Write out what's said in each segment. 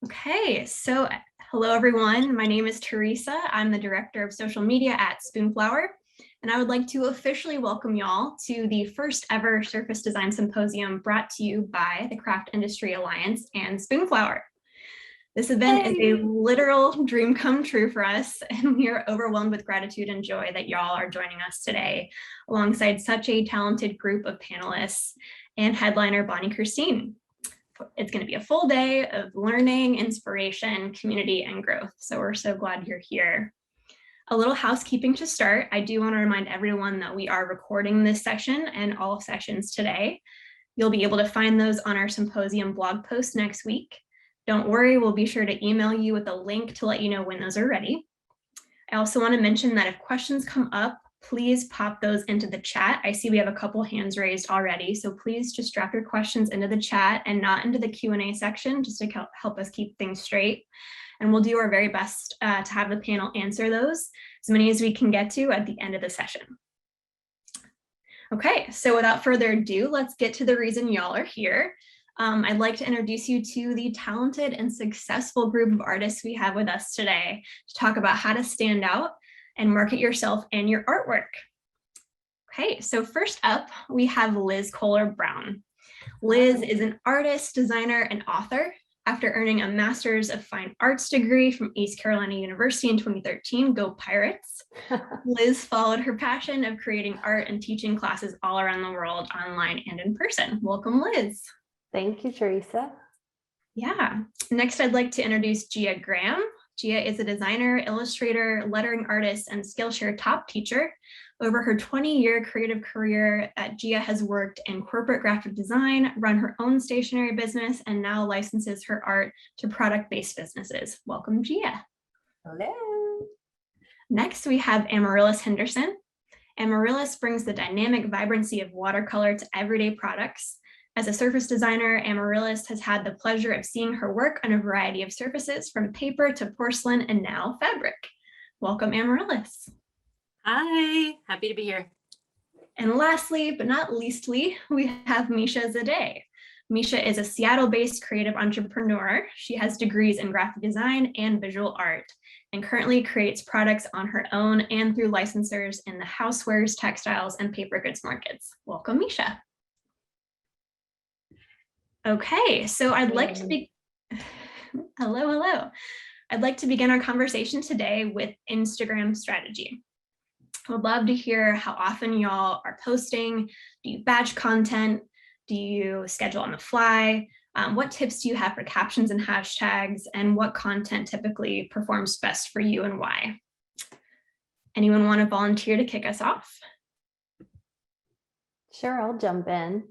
Okay, so hello everyone. My name is Teresa. I'm the Director of Social Media at Spoonflower, and I would like to officially welcome y'all to the first ever Surface Design Symposium brought to you by the Craft Industry Alliance and Spoonflower. This event is a literal dream come true for us, and we are overwhelmed with gratitude and joy that y'all are joining us today alongside such a talented group of panelists and headliner Bonnie Christine. It's going to be a full day of learning, inspiration, community, and growth. So we're so glad you're here. A little housekeeping to start. I do want to remind everyone that we are recording this session and all sessions today. You'll be able to find those on our symposium blog post next week. Don't worry, we'll be sure to email you with a link to let you know when those are ready. I also want to mention that if questions come up, please pop those into the chat. I see we have a couple hands raised already, so please just drop your questions into the chat and not into the Q&A section, just to help us keep things straight. And we'll do our very best to have the panel answer those, as many as we can get to at the end of the session. Okay, so without further ado, let's get to the reason y'all are here. I'd like to introduce you to the talented and successful group of artists we have with us today to talk about how to stand out and market yourself and your artwork. Okay, so first up, we have Liz Kohler-Brown. Liz is an artist, designer, and author. After earning a Master's of Fine Arts degree from East Carolina University in 2013, go Pirates, Liz followed her passion of creating art and teaching classes all around the world, online and in person. Welcome, Liz. Thank you, Teresa. Yeah, next I'd like to introduce Gia Graham. Gia is a designer, illustrator, lettering artist, and Skillshare top teacher. Over her 20-year creative career, Gia has worked in corporate graphic design, run her own stationery business, and now licenses her art to product-based businesses. Welcome, Gia. Hello. Next, we have Amaryllis Henderson. Amaryllis brings the dynamic vibrancy of watercolor to everyday products. As a surface designer, Amaryllis has had the pleasure of seeing her work on a variety of surfaces, from paper to porcelain and now fabric. Welcome, Amaryllis. Hi, happy to be here. And lastly, but not leastly, we have Misha Zadeh. Misha is a Seattle-based creative entrepreneur. She has degrees in graphic design and visual art, and currently creates products on her own and through licensors in the housewares, textiles, and paper goods markets. Welcome, Misha. Okay, so I'd like to be, hello. I'd like to begin our conversation today with Instagram strategy. I would love to hear how often y'all are posting. Do you batch content? Do you schedule on the fly? What tips do you have for captions and hashtags? And what content typically performs best for you and why? Anyone want to volunteer to kick us off? Sure, I'll jump in.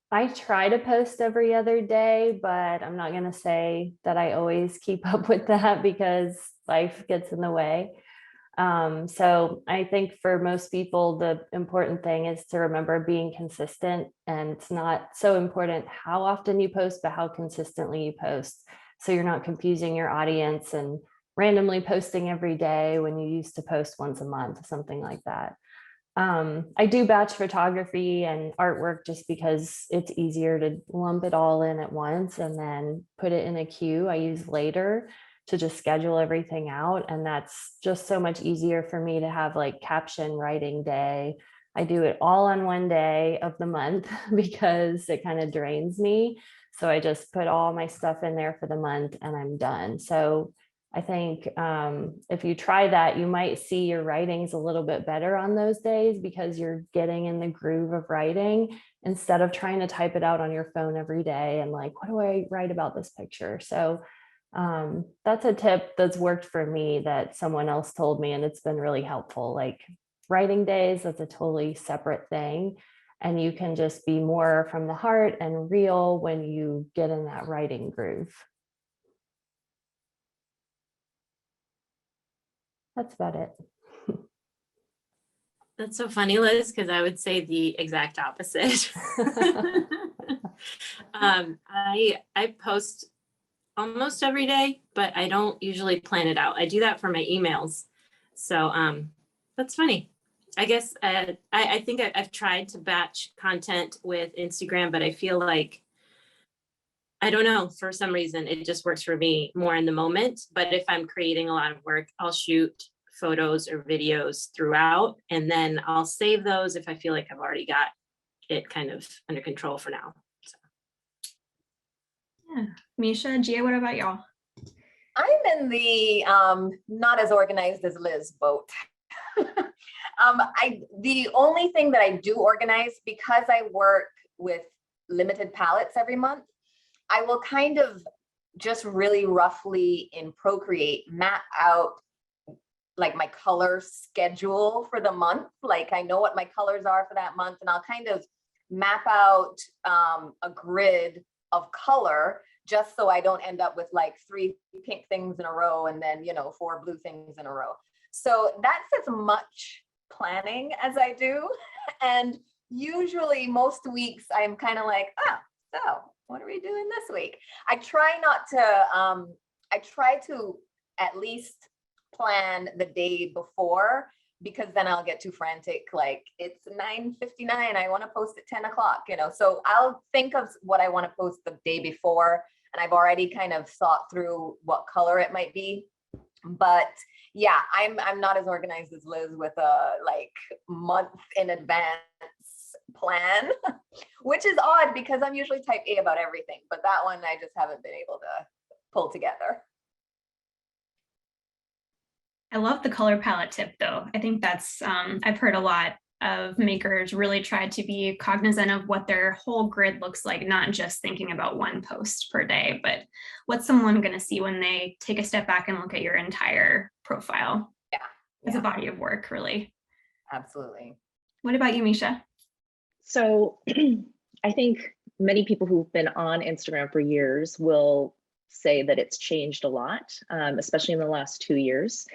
I try to post every other day, but I'm not going to say that I always keep up with that because life gets in the way. So I think for most people, the important thing is to remember being consistent, and it's not so important how often you post, but how consistently you post. So you're not confusing your audience and randomly posting every day when you used to post once a month, something like that. I do batch photography and artwork just because it's easier to lump it all in at once and then put it in a queue I use later to just schedule everything out. And that's just so much easier for me to have like caption writing day. I do it all on one day of the month because it kind of drains me. So I just put all my stuff in there for the month and I'm done. So I think if you try that, you might see your writings a little bit better on those days because you're getting in the groove of writing instead of trying to type it out on your phone every day and like, what do I write about this picture? So that's a tip that's worked for me that someone else told me, and it's been really helpful. Like writing days, that's a totally separate thing. And you can just be more from the heart and real when you get in that writing groove. That's about it. That's so funny, Liz, because I would say the exact opposite. I post almost every day, but I don't usually plan it out. I do that for my emails. So that's funny. I guess I think I've tried to batch content with Instagram, but I feel like I don't know, for some reason, it just works for me more in the moment. But if I'm creating a lot of work, I'll shoot photos or videos throughout, and then I'll save those if I feel like I've already got it kind of under control for now. So. Yeah. Misha, Gia, what about y'all? I'm in the not as organized as Liz boat. The only thing that I do organize, because I work with limited palettes every month, I will kind of just really roughly in Procreate map out like my color schedule for the month. Like I know what my colors are for that month, and I'll kind of map out a grid of color, just so I don't end up with like 3 pink things in a row and then, 4 blue things in a row. So that's as much planning as I do. And usually most weeks I'm kind of like, oh, so what are we doing this week? I try to at least plan the day before, because then I'll get too frantic. Like it's 9:59, I want to post at 10 o'clock, so I'll think of what I want to post the day before. And I've already kind of thought through what color it might be. But yeah, I'm not as organized as Liz with a like month in advance plan, which is odd because I'm usually type A about everything. But that one I just haven't been able to pull together. I love the color palette tip though. I think that's, I've heard a lot of makers really try to be cognizant of what their whole grid looks like, not just thinking about one post per day, but what's someone going to see when they take a step back and look at your entire profile. Yeah. As a body of work, really. Absolutely. What about you, Misha? So I think many people who've been on Instagram for years will say that it's changed a lot, especially in the last 2 years.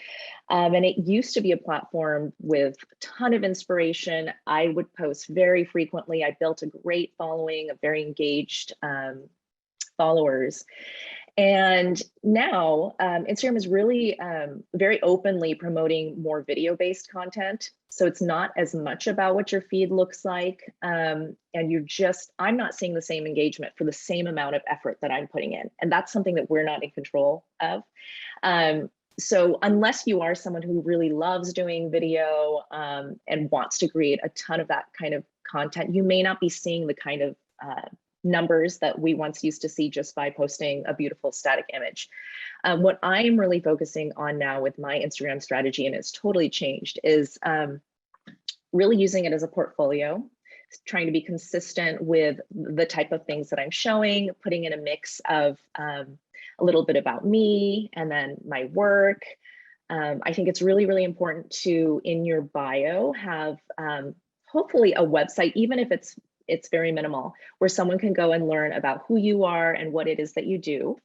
And it used to be a platform with a ton of inspiration. I would post very frequently. I built a great following of very engaged followers. And now Instagram is really very openly promoting more video-based content. So it's not as much about what your feed looks like. And I'm not seeing the same engagement for the same amount of effort that I'm putting in. And that's something that we're not in control of. So unless you are someone who really loves doing video and wants to create a ton of that kind of content, you may not be seeing the kind of numbers that we once used to see just by posting a beautiful static image. What I'm really focusing on now with my Instagram strategy, and it's totally changed, is really using it as a portfolio, trying to be consistent with the type of things that I'm showing, putting in a mix of a little bit about me and then my work. I think it's really, really important to, in your bio, have hopefully a website, even if it's very minimal, where someone can go and learn about who you are and what it is that you do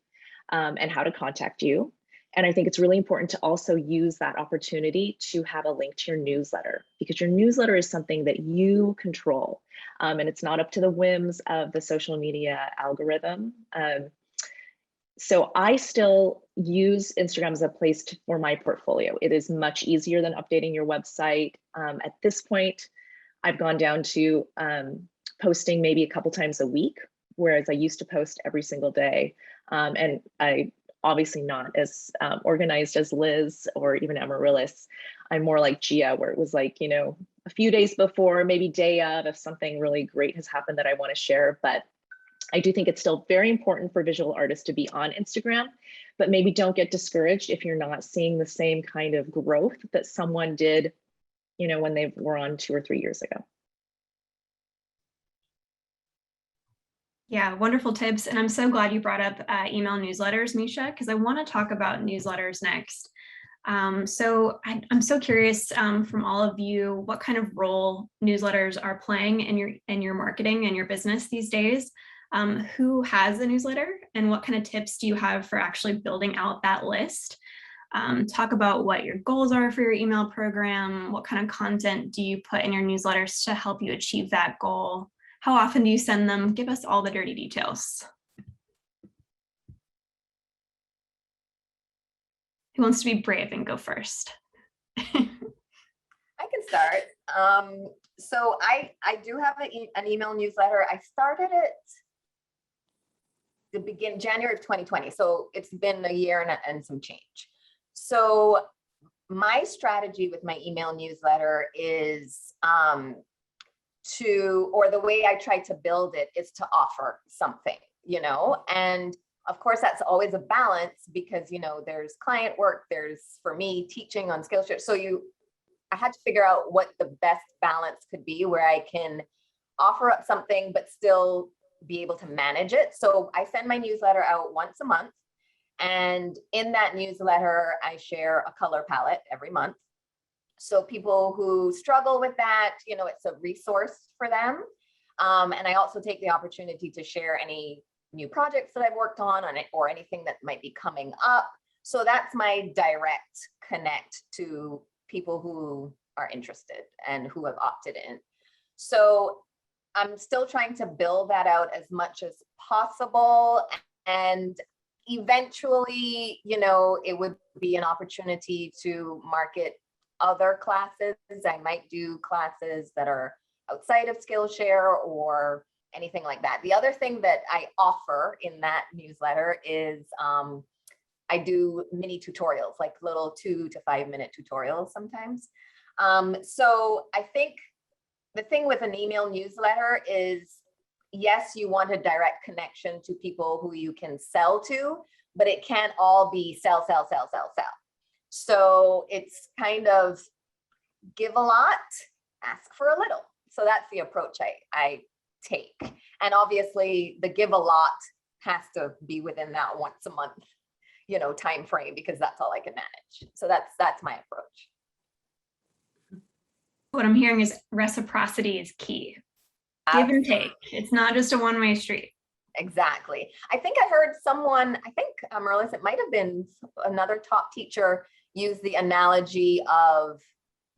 and how to contact you. And I think it's really important to also use that opportunity to have a link to your newsletter, because your newsletter is something that you control and it's not up to the whims of the social media algorithm. So I still use Instagram as a place for my portfolio. It is much easier than updating your website. At this point, I've gone down to posting maybe a couple times a week, whereas I used to post every single day. And I obviously not as organized as Liz or even Amaryllis. I'm more like Gia, where it was like, a few days before, maybe day of, if something really great has happened that I want to share. But I do think it's still very important for visual artists to be on Instagram, but maybe don't get discouraged if you're not seeing the same kind of growth that someone did, when they were on 2 or 3 years ago. Yeah, wonderful tips. And I'm so glad you brought up email newsletters, Misha, because I want to talk about newsletters next. So I'm so curious from all of you, what kind of role newsletters are playing in your marketing and your business these days? Who has a newsletter, and what kind of tips do you have for actually building out that list? Talk about what your goals are for your email program. What kind of content do you put in your newsletters to help you achieve that goal? How often do you send them? Give us all the dirty details. Who wants to be brave and go first? I can start. So I do have an email newsletter. I started it January of 2020. So it's been a year and some change. So my strategy with my email newsletter is or the way I try to build it is to offer something, and of course that's always a balance because, there's client work, there's for me teaching on Skillshare. So I had to figure out what the best balance could be where I can offer up something, but still be able to manage it. So I send my newsletter out once a month. And in that newsletter, I share a color palette every month. So people who struggle with that, it's a resource for them. And I also take the opportunity to share any new projects that I've worked on it or anything that might be coming up. So that's my direct connect to people who are interested and who have opted in. So I'm still trying to build that out as much as possible. And eventually, it would be an opportunity to market other classes. I might do classes that are outside of Skillshare or anything like that. The other thing that I offer in that newsletter is I do mini tutorials, like little 2 to 5 minute tutorials sometimes. So I think the thing with an email newsletter is, yes, you want a direct connection to people who you can sell to, but it can't all be sell, sell, sell, sell, sell. So it's kind of give a lot, ask for a little. So that's the approach I take. And obviously the give a lot has to be within that once a month, time frame, because that's all I can manage. So that's my approach. What I'm hearing is reciprocity is key. Give and take. It's not just a one-way street. Exactly. I think I heard someone, Merlis, it might have been another top teacher, use the analogy of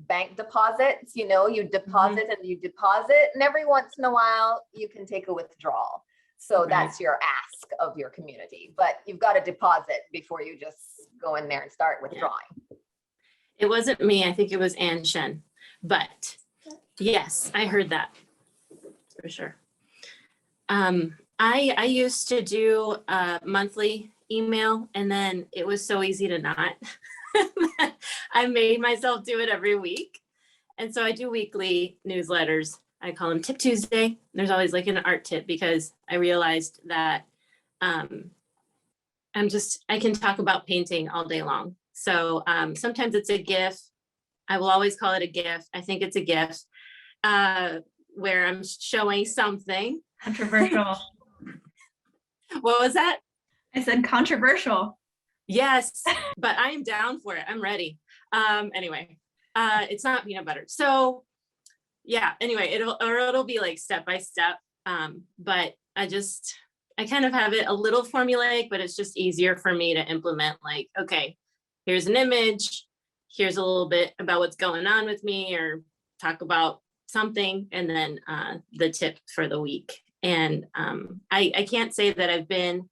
bank deposits. You deposit and you deposit, and every once in a while you can take a withdrawal. So that's your ask of your community, but you've got to deposit before you just go in there and start withdrawing. It wasn't me. I think it was Ann Shen. But yes, I heard that for sure. I used to do a monthly email, and then it was so easy to not. I made myself do it every week. And so I do weekly newsletters. I call them Tip Tuesday. There's always like an art tip because I realized that I can talk about painting all day long. So sometimes it's a GIF. I will always call it a GIF. I think it's a GIF where I'm showing something. Controversial. What was that? I said controversial. Yes, but I am down for it. I'm ready. Anyway, it's not peanut butter. So yeah, anyway, it'll be like step by step. But I kind of have it a little formulaic, but it's just easier for me to implement, like, okay, here's an image, here's a little bit about what's going on with me, or talk about something, and then the tip for the week. And I can't say that I've been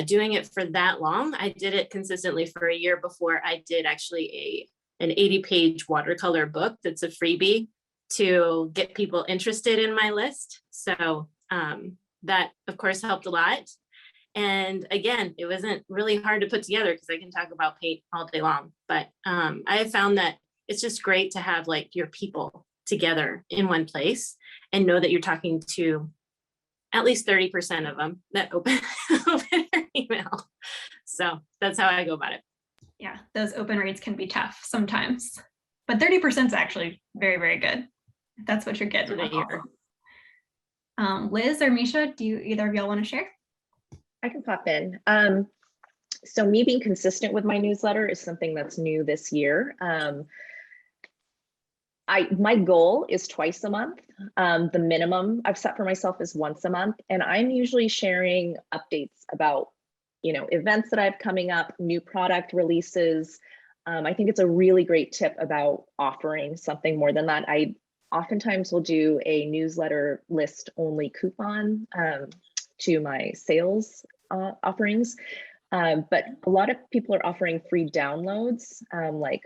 doing it for that long. I did it consistently for a year before I did actually an 80-page watercolor book that's a freebie to get people interested in my list. So that of course helped a lot. And again, it wasn't really hard to put together because I can talk about paint all day long. But I have found that it's just great to have like your people together in one place and know that you're talking to at least 30% of them that open your email. So that's how I go about it. Yeah, those open rates can be tough sometimes, but 30% is actually very, very good. If that's what you're getting. Liz or Misha, do either of y'all want to share? I can pop in. So me being consistent with my newsletter is something that's new this year. My goal is twice a month. The minimum I've set for myself is once a month, and I'm usually sharing updates about, events that I have coming up, new product releases. I think it's a really great tip about offering something more than that. I oftentimes will do a newsletter list only coupon to my sales offerings, but a lot of people are offering free downloads, like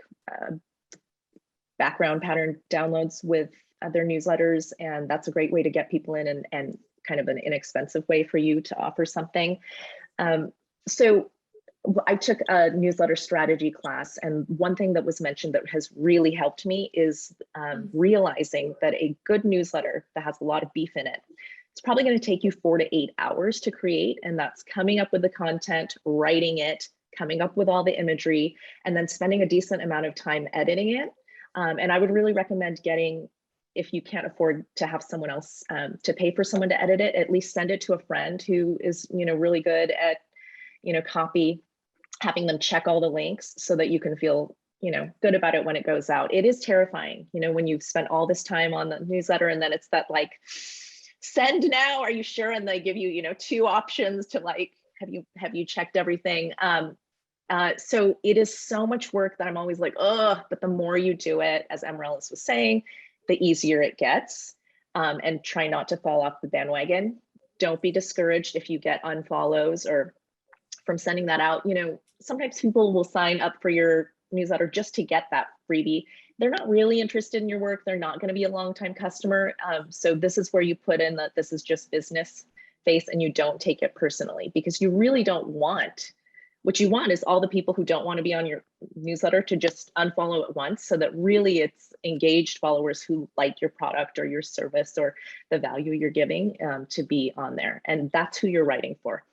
background pattern downloads with their newsletters, and that's a great way to get people in and kind of an inexpensive way for you to offer something. So I took a newsletter strategy class, and one thing that was mentioned that has really helped me is realizing that a good newsletter that has a lot of beef in it, it's probably going to take you 4 to 8 hours to create. And that's coming up with the content, writing it, coming up with all the imagery, and then spending a decent amount of time editing it. And I would really recommend getting, if you can't afford to have someone else to pay for someone to edit it, at least send it to a friend who is, really good at, copy, having them check all the links so that you can feel, good about it when it goes out. It is terrifying, when you've spent all this time on the newsletter and then it's that like, send now, are you sure? And they give you, 2 options to like, have you checked everything? So it is so much work that I'm always like, oh, but the more you do it, as Amaryllis was saying, the easier it gets. And try not to fall off the bandwagon. Don't be discouraged if you get unfollows or from sending that out. Sometimes people will sign up for your newsletter just to get that freebie. They're not really interested in your work. They're not going to be a long-time customer. So this is where you put in that this is just business face and you don't take it personally, because you really don't want, what you want is all the people who don't want to be on your newsletter to just unfollow at once, so that really it's engaged followers who like your product or your service or the value you're giving to be on there. And that's who you're writing for.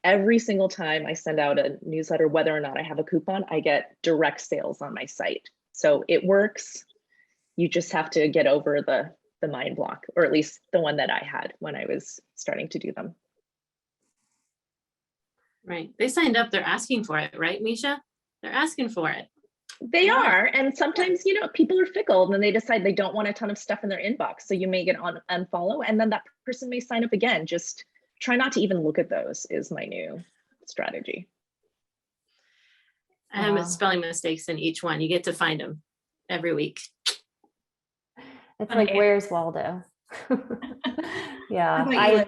Every single time I send out a newsletter, whether or not I have a coupon, I get direct sales on my site. So it works. You just have to get over the mind block, or at least the one that I had when I was starting to do them. Right. They signed up, they're asking for it, right, Misha? They're asking for it. They are. And sometimes, people are fickle and then they decide they don't want a ton of stuff in their inbox. So you may get on unfollow and then that person may sign up again. Just try not to even look at those is my new strategy. I have spelling mistakes in each one. You get to find them every week. It's like, where's Waldo? Yeah,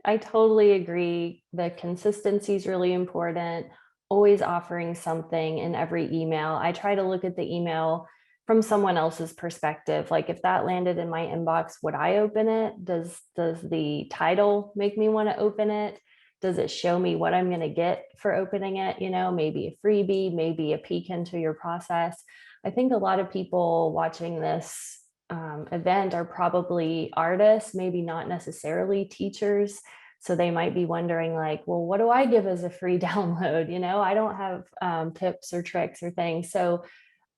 I totally agree. The consistency is really important. Always offering something in every email. I try to look at the email from someone else's perspective. Like if that landed in my inbox, would I open it? Does the title make me want to open it? Does it show me what I'm going to get for opening it? Maybe a freebie, maybe a peek into your process. I think a lot of people watching this event are probably artists, maybe not necessarily teachers. So they might be wondering like, well, what do I give as a free download? I don't have tips or tricks or things. So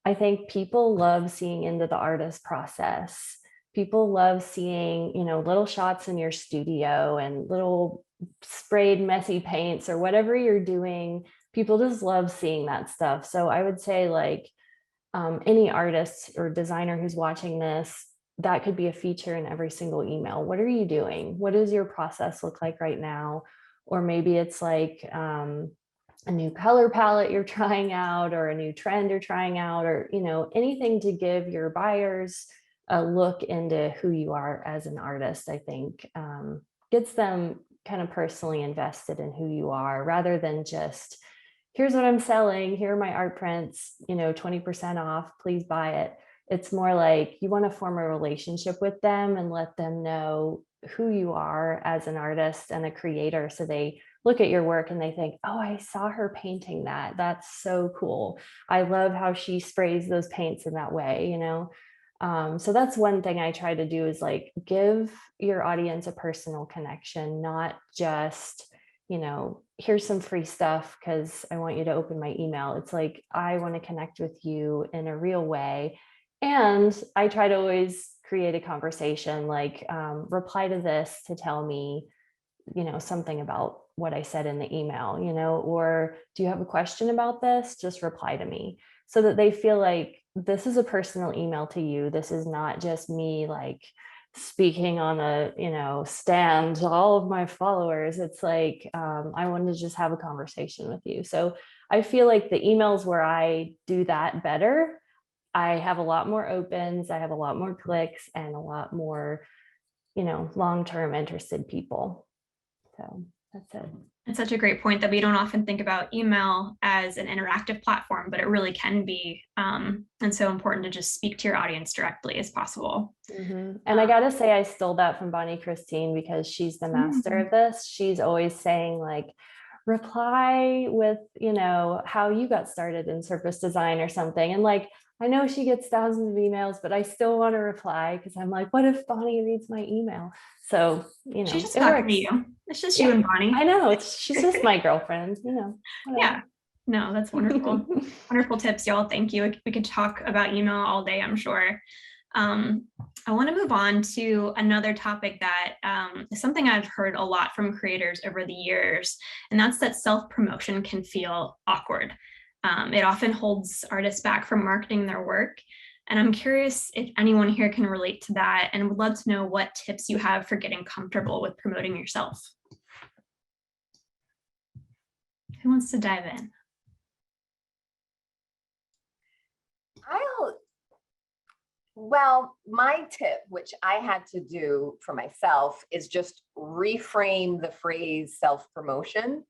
I think people love seeing into the artist process. People love seeing, little shots in your studio and little sprayed messy paints or whatever you're doing. People just love seeing that stuff. So I would say like any artist or designer who's watching this, that could be a feature in every single email. What are you doing? What does your process look like right now? Or maybe it's like a new color palette you're trying out, or a new trend you're trying out, or anything to give your buyers a look into who you are as an artist. I think gets them kind of personally invested in who you are, rather than just, here's what I'm selling, here are my art prints, 20% off, please buy it. It's more like you want to form a relationship with them and let them know who you are as an artist and a creator. So they look at your work and they think, oh, I saw her painting that. That's so cool. I love how she sprays those paints in that way, So that's one thing I try to do is like give your audience a personal connection, not just, here's some free stuff because I want you to open my email. It's like, I want to connect with you in a real way. And I try to always create a conversation, like reply to this to tell me, something about what I said in the email, or do you have a question about this? Just reply to me, so that they feel like this is a personal email to you. This is not just me like speaking on a, stand to all of my followers. It's like, I want to just have a conversation with you. So I feel like the emails where I do that better, I have a lot more opens, I have a lot more clicks, and a lot more, long-term interested people. So that's it. It's such a great point that we don't often think about email as an interactive platform, but it really can be. And so important to just speak to your audience directly as possible. And I gotta say, I stole that from Bonnie Christine because she's the master of this. She's always saying like, reply with, how you got started in surface design or something. And like, I know she gets thousands of emails, but I still want to reply because I'm like, what if Bonnie reads my email? So, She's just it talking works. to you. It's just you and Bonnie. I know. She's just my girlfriend, whatever. Yeah. No, that's wonderful. Wonderful tips, y'all. Thank you. We could talk about email all day, I'm sure. I want to move on to another topic that is something I've heard a lot from creators over the years, and that's that self-promotion can feel awkward. It often holds artists back from marketing their work. And I'm curious if anyone here can relate to that, and would love to know what tips you have for getting comfortable with promoting yourself. Who wants to dive in? Well, my tip, which I had to do for myself, is just reframe the phrase self-promotion,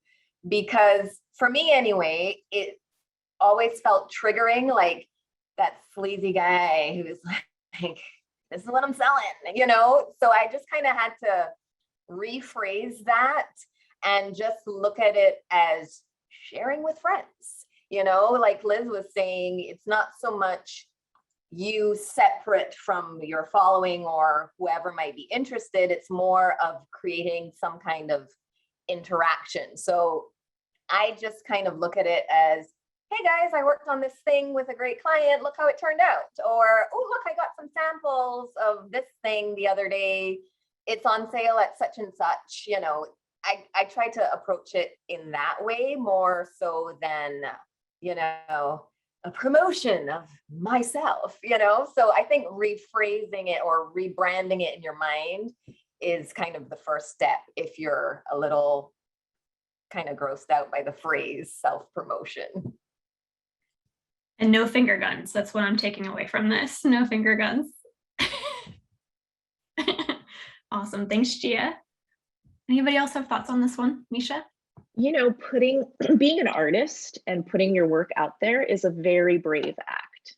because for me anyway, it always felt triggering, like that sleazy guy who's like, this is what I'm selling, So I just kind of had to rephrase that and just look at it as sharing with friends, like Liz was saying, it's not so much you separate from your following or whoever might be interested. It's more of creating some kind of interaction. So I just kind of look at it as, hey guys, I worked on this thing with a great client. Look how it turned out. Or, oh, look, I got some samples of this thing the other day. It's on sale at such and such. I try to approach it in that way more so than, a promotion of myself, So I think rephrasing it or rebranding it in your mind is kind of the first step if you're a little kind of grossed out by the phrase self-promotion. And no finger guns. That's what I'm taking away from this. No finger guns. Awesome. Thanks, Gia. Anybody else have thoughts on this one? Misha? Being an artist and putting your work out there is a very brave act,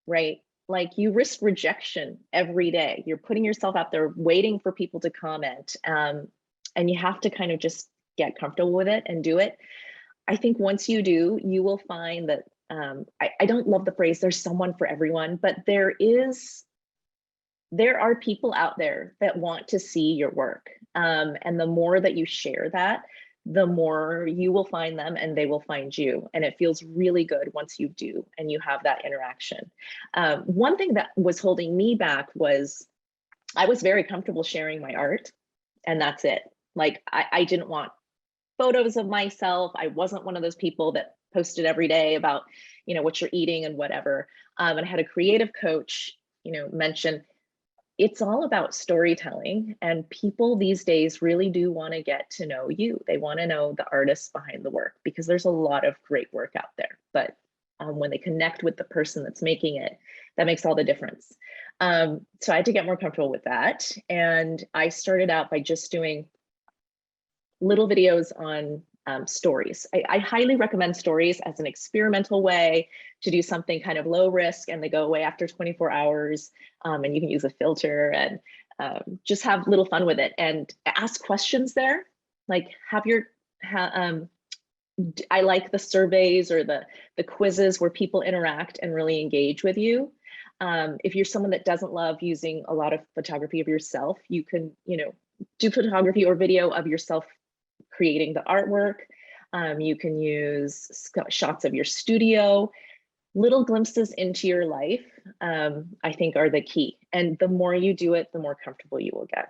right? Like you risk rejection every day. You're putting yourself out there waiting for people to comment. And you have to kind of just get comfortable with it and do it. I think once you do, you will find that I don't love the phrase, there's someone for everyone, but there are people out there that want to see your work. And the more that you share that, the more you will find them and they will find you. And it feels really good once you do and you have that interaction. One thing that was holding me back was I was very comfortable sharing my art, and that's it. Like I didn't want photos of myself. I wasn't one of those people that posted every day about, what you're eating and whatever. And I had a creative coach, mention it's all about storytelling, and people these days really do want to get to know you. They want to know the artists behind the work because there's a lot of great work out there. But when they connect with the person that's making it, that makes all the difference. So I had to get more comfortable with that. And I started out by just doing little videos on stories. I highly recommend stories as an experimental way to do something kind of low risk, and they go away after 24 hours. And you can use a filter and just have a little fun with it and ask questions there. Like I like the surveys or the quizzes where people interact and really engage with you. If you're someone that doesn't love using a lot of photography of yourself, you can, do photography or video of yourself creating the artwork. You can use shots of your studio. Little glimpses into your life, I think, are the key. And the more you do it, the more comfortable you will get.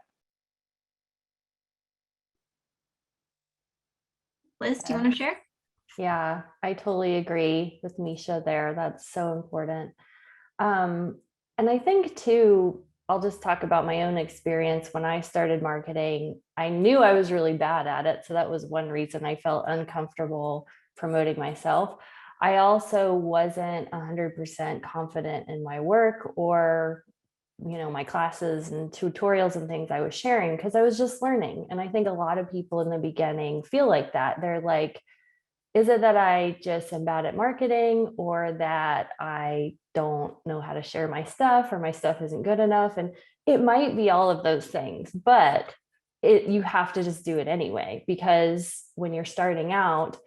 Liz, do you want to share? Yeah, I totally agree with Misha there. That's so important. And I think too, I'll just talk about my own experience. When I started marketing, I knew I was really bad at it. So that was one reason I felt uncomfortable promoting myself. I also wasn't 100% confident in my work or my classes and tutorials and things I was sharing, because I was just learning. And I think a lot of people in the beginning feel like that. They're like, is it that I just am bad at marketing, or that I don't know how to share my stuff, or my stuff isn't good enough? And it might be all of those things, but you have to just do it anyway, because when you're starting out,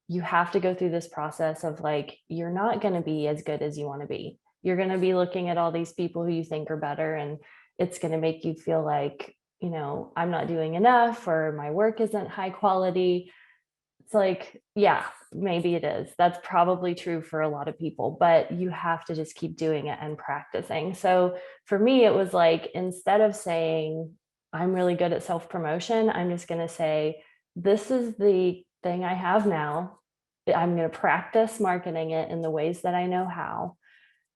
you have to go through this process of like, you're not going to be as good as you want to be. You're going to be looking at all these people who you think are better, and it's going to make you feel like, I'm not doing enough, or my work isn't high quality. It's like, yeah, maybe it is. That's probably true for a lot of people, but you have to just keep doing it and practicing. So for me, it was like, instead of saying, I'm really good at self-promotion, I'm just going to say, this is the thing I have now. I'm going to practice marketing it in the ways that I know how.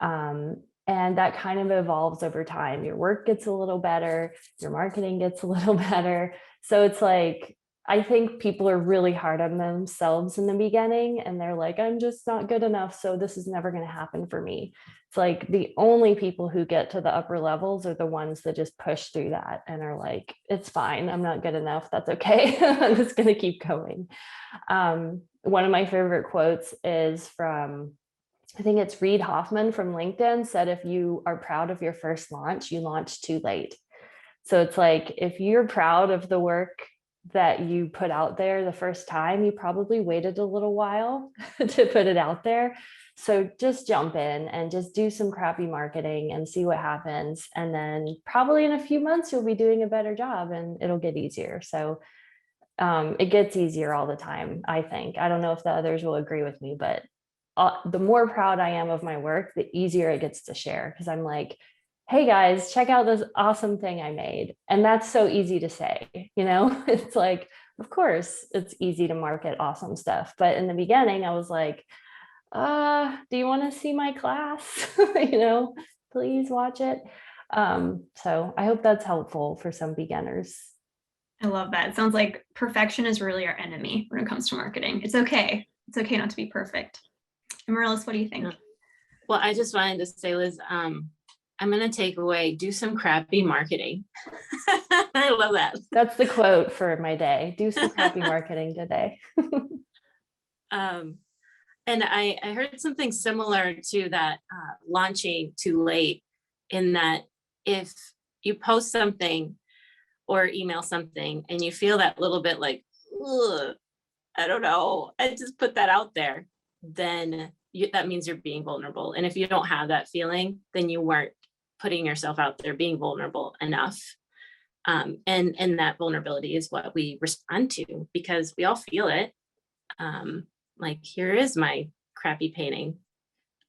And that kind of evolves over time. Your work gets a little better, your marketing gets a little better. So it's like, I think people are really hard on themselves in the beginning, and they're like, I'm just not good enough, so this is never going to happen for me. It's like the only people who get to the upper levels are the ones that just push through that and are like, it's fine, I'm not good enough, that's okay. I'm just going to keep going. One of my favorite quotes is from, I think it's Reid Hoffman from LinkedIn, said, if you are proud of your first launch, you launch too late. So it's like, if you're proud of the work that you put out there the first time, you probably waited a little while to put it out there. So just jump in and just do some crappy marketing and see what happens. And then probably in a few months, you'll be doing a better job and it'll get easier. So it gets easier all the time, I think. I don't know if the others will agree with me, but the more proud I am of my work, the easier it gets to share, because I'm like, hey guys, check out this awesome thing I made. And that's so easy to say, it's like, of course, it's easy to market awesome stuff. But in the beginning, I was like, do you want to see my class? Please watch it. So I hope that's helpful for some beginners. I love that. It sounds like perfection is really our enemy when it comes to marketing. It's okay. It's okay not to be perfect. And Morales, what do you think? Well, I just wanted to say, Liz, I'm going to take away, do some crappy marketing. I love that. That's the quote for my day. Do some crappy marketing today. And I heard something similar to that, launching too late, in that if you post something or email something and you feel that little bit like, I don't know, I just put that out there, then that means you're being vulnerable. And if you don't have that feeling, then you weren't putting yourself out there, being vulnerable enough. And that vulnerability is what we respond to, because we all feel it. Like, here is my crappy painting,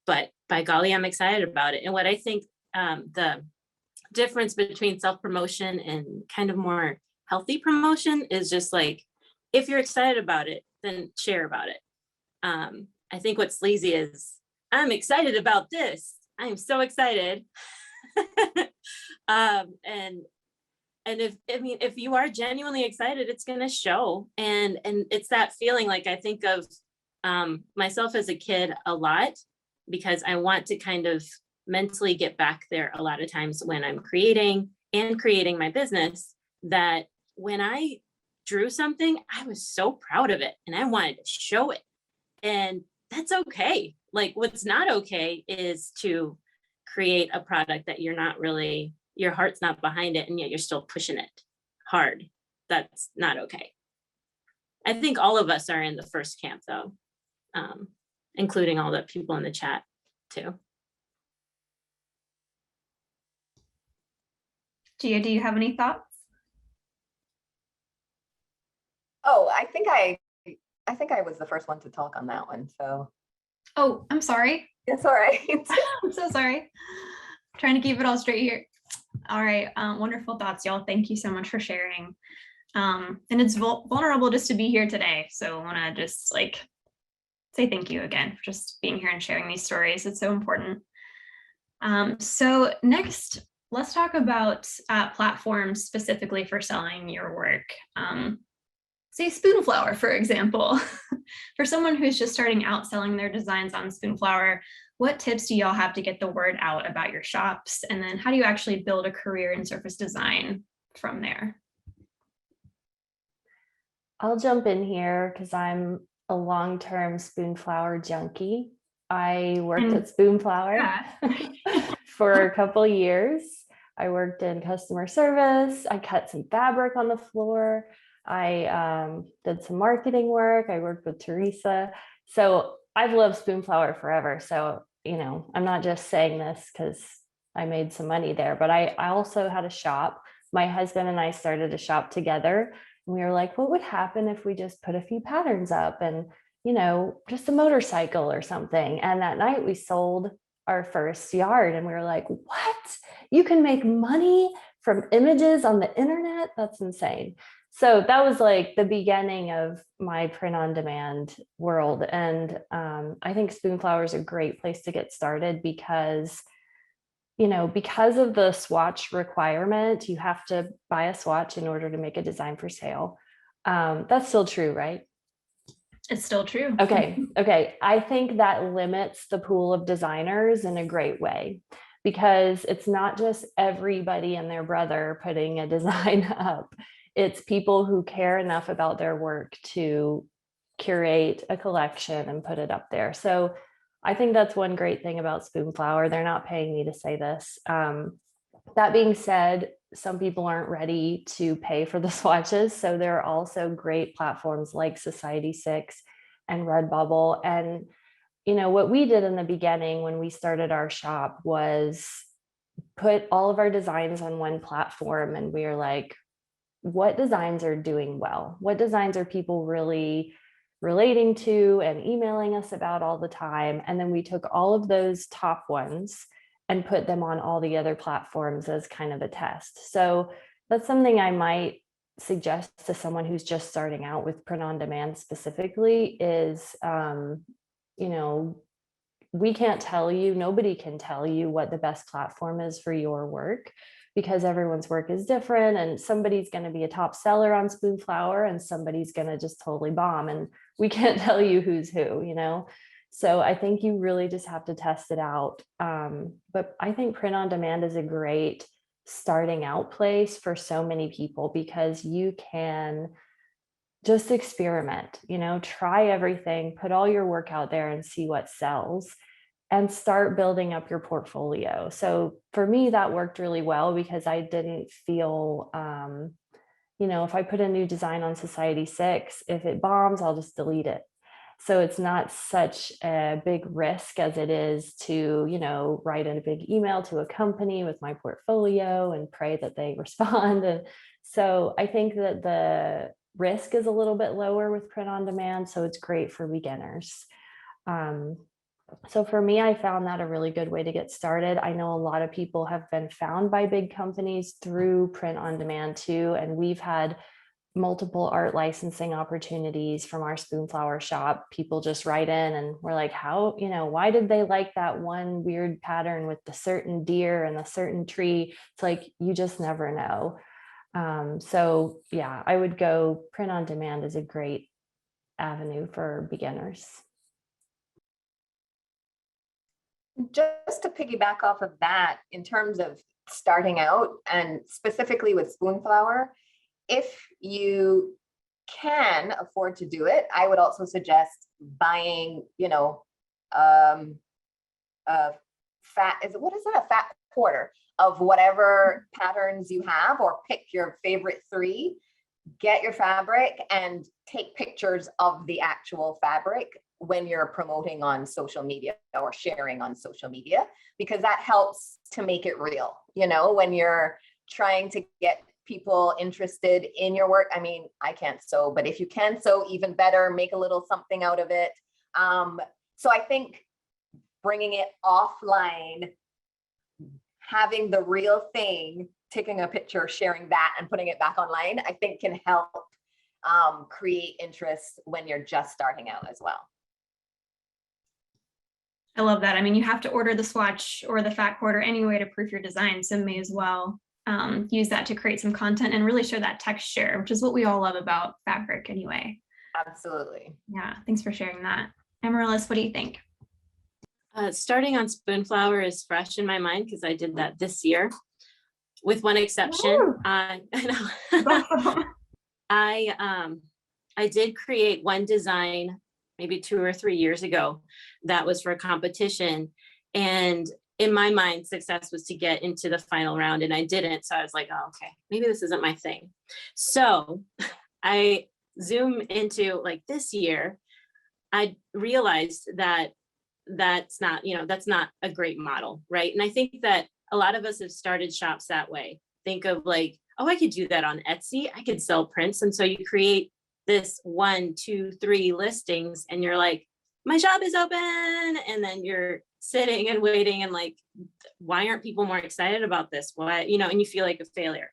but by golly, I'm excited about it. And what I think the difference between self-promotion and kind of more healthy promotion is just like, if you're excited about it, then share about it. I think what's sleazy is, I'm excited about this. I'm so excited. And if you are genuinely excited, it's going to show. And it's that feeling, like I think of myself as a kid a lot, because I want to kind of mentally get back there a lot of times when I'm creating my business, that when I drew something, I was so proud of it and I wanted to show it. And that's okay. Like, what's not okay is to create a product that you're not really, your heart's not behind it, and yet you're still pushing it hard. That's not okay. I think all of us are in the first camp, though, including all the people in the chat too. Gia, do you have any thoughts? Oh, I think I was the first one to talk on that one. So. Oh, I'm sorry. It's all right. I'm so sorry. I'm trying to keep it all straight here. All right. Wonderful thoughts, y'all. Thank you so much for sharing. And it's vulnerable just to be here today. So I want to just say thank you again for just being here and sharing these stories. It's so important. So next, let's talk about platforms specifically for selling your work. Say Spoonflower, for example. For someone who's just starting out selling their designs on Spoonflower, what tips do y'all have to get the word out about your shops? And then how do you actually build a career in surface design from there? I'll jump in here because I'm a long-term Spoonflower junkie. I worked at Spoonflower for a couple years. I worked in customer service. I cut some fabric on the floor. I did some marketing work. I worked with Teresa. So I've loved Spoonflower forever. So, you know, I'm not just saying this because I made some money there, but I also had a shop. My husband and I started a shop together. And we were like, what would happen if we just put a few patterns up and, you know, just a motorcycle or something. And that night we sold our first yard and we were like, what? You can make money from images on the internet? That's insane. So that was like the beginning of my print on demand world. And I think Spoonflower is a great place to get started because, you know, because of the swatch requirement, you have to buy a swatch in order to make a design for sale. That's still true, right? It's still true. Okay. I think that limits the pool of designers in a great way because it's not just everybody and their brother putting a design up. It's people who care enough about their work to curate a collection and put it up there. So I think that's one great thing about Spoonflower. They're not paying me to say this. That being said, some people aren't ready to pay for the swatches. So there are also great platforms like Society6 and Redbubble. And, you know, what we did in the beginning when we started our shop was put all of our designs on one platform. And we were like, what designs are doing well? What designs are people really relating to and emailing us about all the time? And then we took all of those top ones and put them on all the other platforms as kind of a test. So that's something I might suggest to someone who's just starting out with print on demand specifically is, you know, we can't tell you, nobody can tell you what the best platform is for your work because everyone's work is different and somebody's going to be a top seller on Spoonflower and somebody's going to just totally bomb and we can't tell you who's who, you know? So I think you really just have to test it out. But I think print on demand is a great starting out place for so many people because you can just experiment, you know, try everything, put all your work out there and see what sells and start building up your portfolio. So for me, that worked really well because I didn't feel, you know, if I put a new design on Society6, if it bombs, I'll just delete it. So it's not such a big risk as it is to, you know, write in a big email to a company with my portfolio and pray that they respond. And so I think that the risk is a little bit lower with print on demand. So it's great for beginners. So for me, I found that a really good way to get started. I know a lot of people have been found by big companies through print on demand too. And we've had multiple art licensing opportunities from our Spoonflower shop. People just write in and we're like, how, you know, why did they like that one weird pattern with the certain deer and the certain tree? It's like, you just never know. So yeah, I would go print on demand is a great avenue for beginners. Just to piggyback off of that, in terms of starting out and specifically with Spoonflower, if you can afford to do it, I would also suggest buying, you know, a fat quarter of whatever patterns you have, or pick your favorite 3, get your fabric and take pictures of the actual fabric when you're promoting on social media or sharing on social media, because that helps to make it real. You know, when you're trying to get people interested in your work. I mean, I can't sew, but if you can sew, even better, make a little something out of it. So I think bringing it offline, having the real thing, taking a picture, sharing that and putting it back online, I think can help create interest when you're just starting out as well. I love that. I mean, you have to order the swatch or the fat quarter anyway to proof your design, so may as well use that to create some content and really show that texture, which is what we all love about fabric anyway. Absolutely. Yeah, thanks for sharing that. Amaryllis, what do you think? Starting on Spoonflower is fresh in my mind because I did that this year, with one exception. Woo! I know. Awesome. I did create one design maybe 2 or 3 years ago that was for a competition, and in my mind, success was to get into the final round, and I didn't. So I was like, oh, okay, maybe this isn't my thing. So I zoom into like this year, I realized that that's not, that's not a great model, right? And I think that a lot of us have started shops that way. Think of like, oh, I could do that on Etsy. I could sell prints. And so you create this 1, 2, 3 listings and you're like, my shop is open. And then you're sitting and waiting and like, why aren't people more excited about this? Why, and you feel like a failure.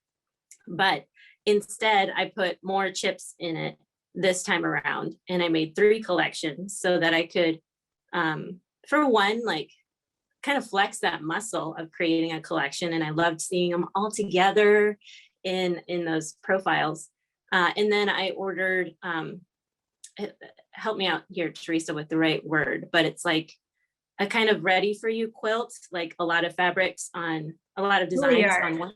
But instead, I put more chips in it this time around, and I made 3 collections so that I could, for one, like kind of flex that muscle of creating a collection. And I loved seeing them all together in those profiles. And then I ordered, help me out here, Teresa, with the right word, but it's like a kind of ready for you quilt, like a lot of fabrics on a lot of designs on one.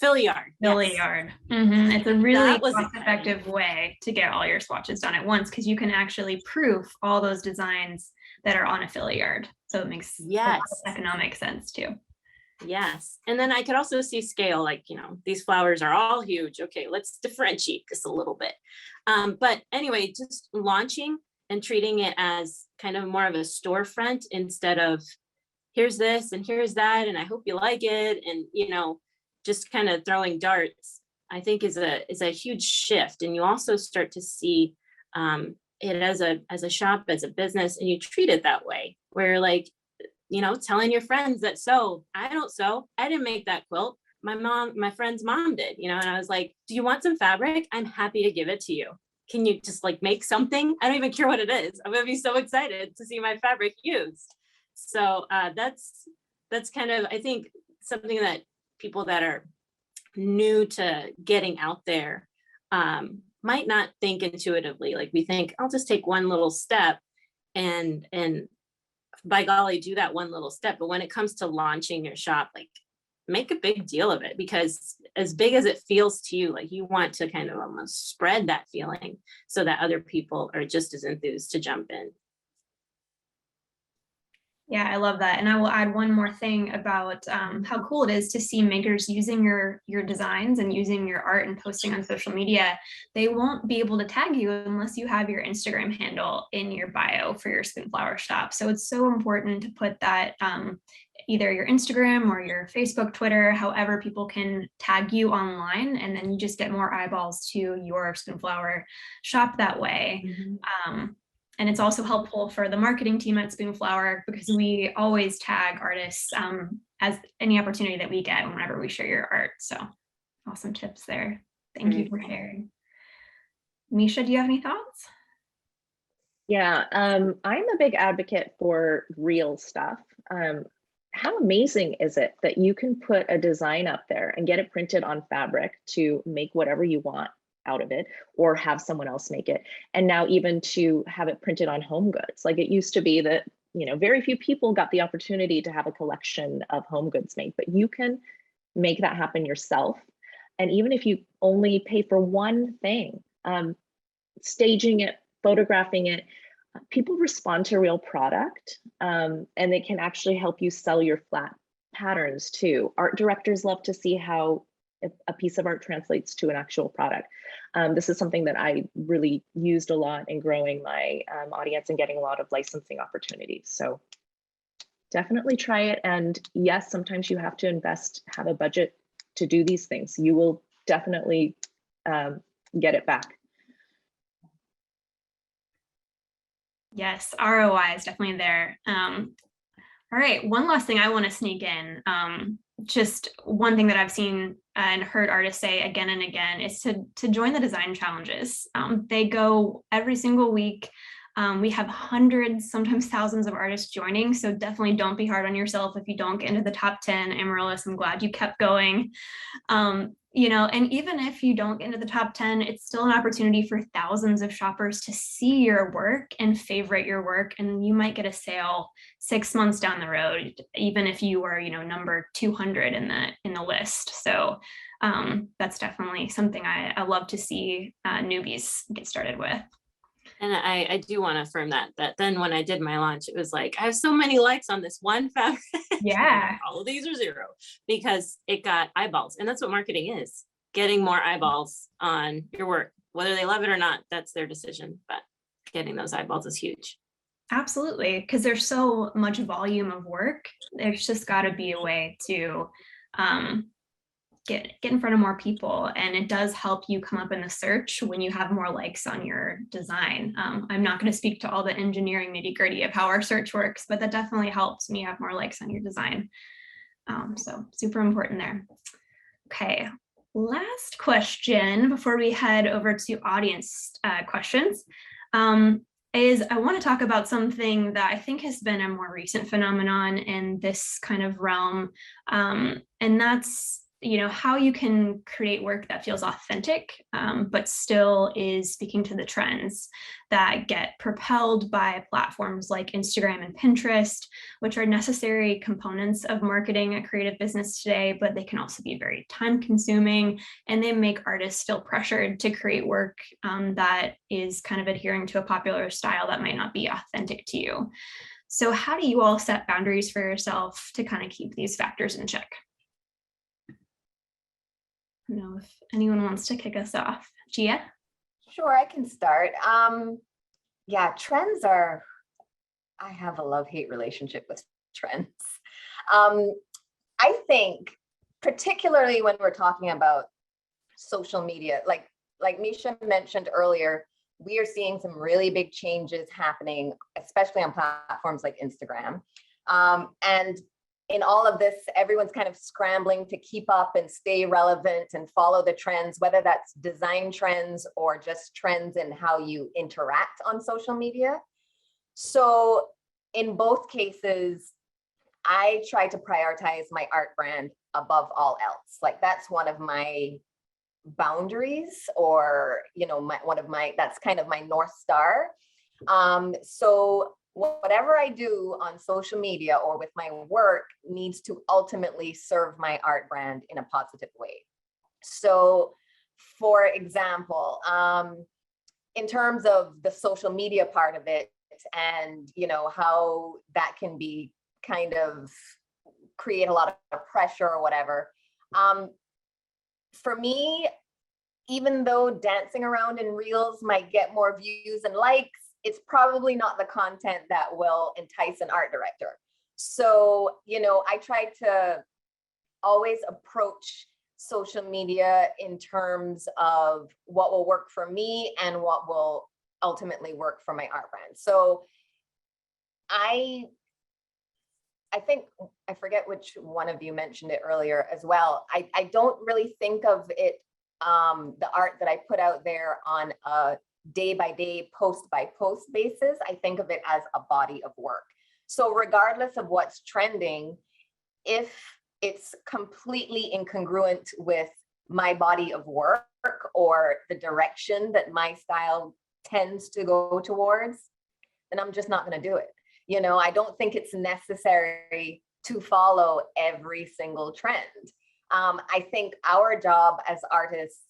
Filiard. Filiard. It's a really That was cost-effective way to get all your swatches done at once because you can actually proof all those designs that are on a filiard. So it makes a lot of economic sense too. Yes. And then I could also see scale, like, these flowers are all huge. Okay, let's differentiate this a little bit. But anyway, just launching and treating it as kind of more of a storefront instead of here's this and here's that, and I hope you like it. And, just kind of throwing darts, I think is a huge shift. And you also start to see it as a shop, as a business, and you treat it that way, where like, telling your friends that I don't sew, I didn't make that quilt. My friend's mom did, and I was like, do you want some fabric? I'm happy to give it to you. Can you just like make something? I don't even care what it is. I'm gonna be so excited to see my fabric used. So that's kind of, I think, something that people that are new to getting out there might not think intuitively. Like we think, I'll just take one little step and by golly, do that one little step. But when it comes to launching your shop, like make a big deal of it, because as big as it feels to you, like you want to kind of almost spread that feeling so that other people are just as enthused to jump in. Yeah, I love that. And I will add one more thing about how cool it is to see makers using your designs and using your art and posting on social media. They won't be able to tag you unless you have your Instagram handle in your bio for your Spoonflower shop. So it's so important to put that either your Instagram or your Facebook, Twitter, however people can tag you online, and then you just get more eyeballs to your Spoonflower shop that way. And it's also helpful for the marketing team at Spoonflower because we always tag artists as any opportunity that we get whenever we share your art. So awesome tips there. Thank you for sharing. Misha, do you have any thoughts? Yeah, I'm a big advocate for real stuff. How amazing is it that you can put a design up there and get it printed on fabric to make whatever you want out of it, or have someone else make it. And now even to have it printed on home goods. Like it used to be that, very few people got the opportunity to have a collection of home goods made, but you can make that happen yourself. And even if you only pay for one thing, staging it, photographing it, people respond to a real product, and they can actually help you sell your flat patterns too. Art directors love to see how a piece of art translates to an actual product. This is something that I really used a lot in growing my audience and getting a lot of licensing opportunities. So definitely try it. And yes, sometimes you have to have a budget to do these things. You will definitely get it back. Yes, ROI is definitely there. All right, one last thing I want to sneak in. Just one thing that I've seen and heard artists say again and again is to join the design challenges. They go every single week. We have hundreds, sometimes thousands of artists joining. So definitely don't be hard on yourself if you don't get into the top 10. Amaryllis, I'm glad you kept going. And even if you don't get into the top 10, it's still an opportunity for thousands of shoppers to see your work and favorite your work. And you might get a sale 6 months down the road, even if you are, number 200 in the list. So that's definitely something I love to see newbies get started with. And I do want to affirm that then when I did my launch, it was like, I have so many likes on this one fabric. Yeah. All of these are 0 because it got eyeballs. And that's what marketing is, getting more eyeballs on your work, whether they love it or not, that's their decision. But getting those eyeballs is huge. Absolutely. Because there's so much volume of work. There's just got to be a way to get in front of more people, and it does help you come up in the search when you have more likes on your design. I'm not going to speak to all the engineering nitty-gritty of how our search works, but that definitely helps when you have more likes on your design. So super important there. Okay, last question before we head over to audience questions is I want to talk about something that I think has been a more recent phenomenon in this kind of realm, and that's how you can create work that feels authentic, but still is speaking to the trends that get propelled by platforms like Instagram and Pinterest, which are necessary components of marketing a creative business today, but they can also be very time consuming, and they make artists feel pressured to create work that is kind of adhering to a popular style that might not be authentic to you. So how do you all set boundaries for yourself to kind of keep these factors in check? I don't know if anyone wants to kick us off. Gia? Sure, I can start. Yeah, trends are, I have a love-hate relationship with trends. I think particularly when we're talking about social media, like Misha mentioned earlier, we are seeing some really big changes happening, especially on platforms like Instagram. And in all of this, everyone's kind of scrambling to keep up and stay relevant and follow the trends, whether that's design trends or just trends in how you interact on social media. So in both cases, I try to prioritize my art brand above all else. Like that's one of my boundaries, or that's kind of my North Star. So whatever I do on social media or with my work needs to ultimately serve my art brand in a positive way. So for example, in terms of the social media part of it, and how that can be kind of create a lot of pressure or whatever, for me, even though dancing around in reels might get more views and likes, it's probably not the content that will entice an art director. So, I try to always approach social media in terms of what will work for me and what will ultimately work for my art brand. So I think, I forget which one of you mentioned it earlier as well. I don't really think of it, the art that I put out there on a day-by-day, post-by-post basis. I think of it as a body of work. So regardless of what's trending, if it's completely incongruent with my body of work or the direction that my style tends to go towards, then I'm just not going to do it. I don't think it's necessary to follow every single trend. I think our job as artists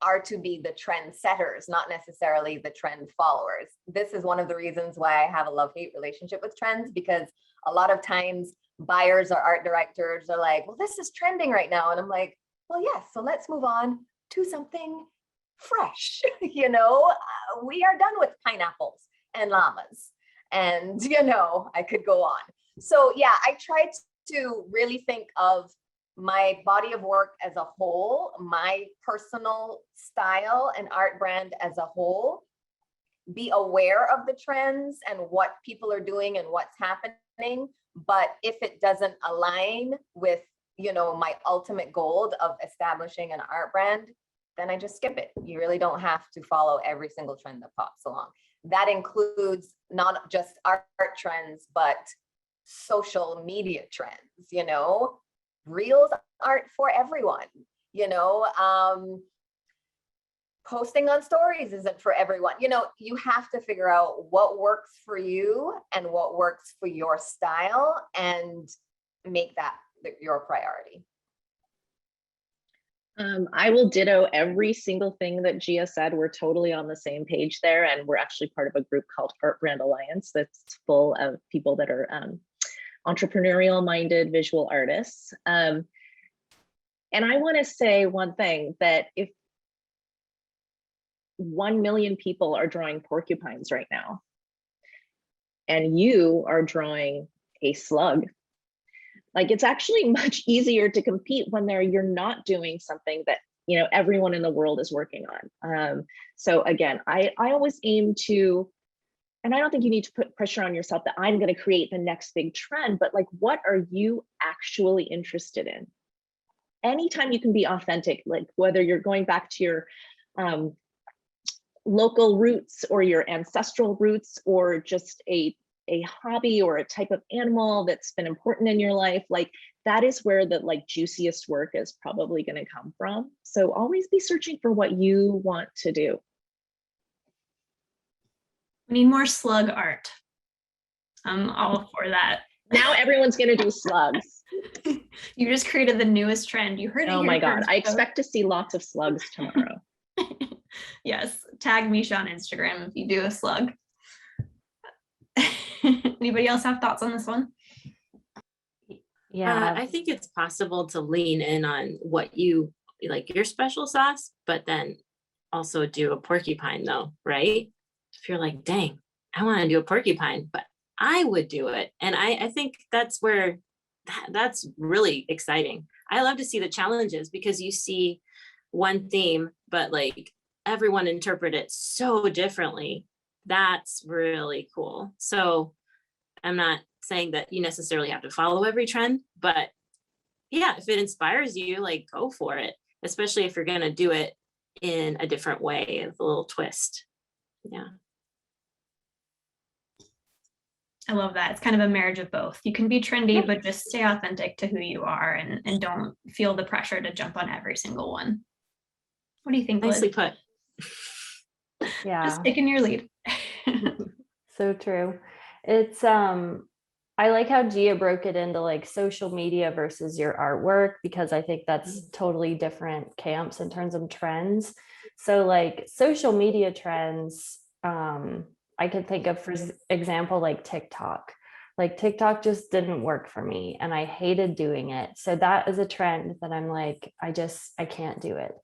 are to be the trend setters, not necessarily the trend followers. This is one of the reasons why I have a love-hate relationship with trends, because a lot of times buyers or art directors are like, well, this is trending right now. And I'm like, well, yes, so let's move on to something fresh. We are done with pineapples and llamas. And, I could go on. So yeah, I tried to really think of my body of work as a whole, my personal style and art brand as a whole, be aware of the trends and what people are doing and what's happening. But if it doesn't align with, my ultimate goal of establishing an art brand, then I just skip it. You really don't have to follow every single trend that pops along. That includes not just art trends, but social media trends, reels aren't for everyone, posting on stories isn't for everyone. You have to figure out what works for you and what works for your style and make that your priority. I will ditto every single thing that Gia said. We're totally on the same page there. And we're actually part of a group called Art Brand Alliance that's full of people that are entrepreneurial minded visual artists. And I want to say one thing, that if 1 million people are drawing porcupines right now, and you are drawing a slug, like, it's actually much easier to compete when you're not doing something that everyone in the world is working on. So again, I always aim to, and I don't think you need to put pressure on yourself that I'm going to create the next big trend, but like, what are you actually interested in? Anytime you can be authentic, like whether you're going back to your local roots or your ancestral roots, or just a hobby or a type of animal that's been important in your life, like that is where the juiciest work is probably going to come from. So always be searching for what you want to do. We need more slug art. I'm all for that. Now everyone's going to do slugs. You just created the newest trend. You heard it. Oh here my God. first, I folks. expect to see lots of slugs tomorrow. Yes. Tag Misha on Instagram if you do a slug. Anybody else have thoughts on this one? Yeah. I think it's possible to lean in on what you like, your special sauce, but then also do a porcupine though, right? If you're like, dang, I want to do a porcupine, but I would do it. And I think that's where that's really exciting. I love to see the challenges, because you see one theme, but like everyone interpret it so differently. That's really cool. So I'm not saying that you necessarily have to follow every trend, but yeah, if it inspires you, like, go for it, especially if you're going to do it in a different way, with a little twist. Yeah. I love that. It's kind of a marriage of both. You can be trendy, but just stay authentic to who you are, and don't feel the pressure to jump on every single one. What do you think, Liz? Nicely put. Yeah. Just taking your lead. So true. It's I like how Gia broke it into like social media versus your artwork, because I think that's totally different camps in terms of trends. So like social media trends, I could think of, for example, like TikTok. Like TikTok just didn't work for me and I hated doing it. So that is a trend that I'm like, I can't do it.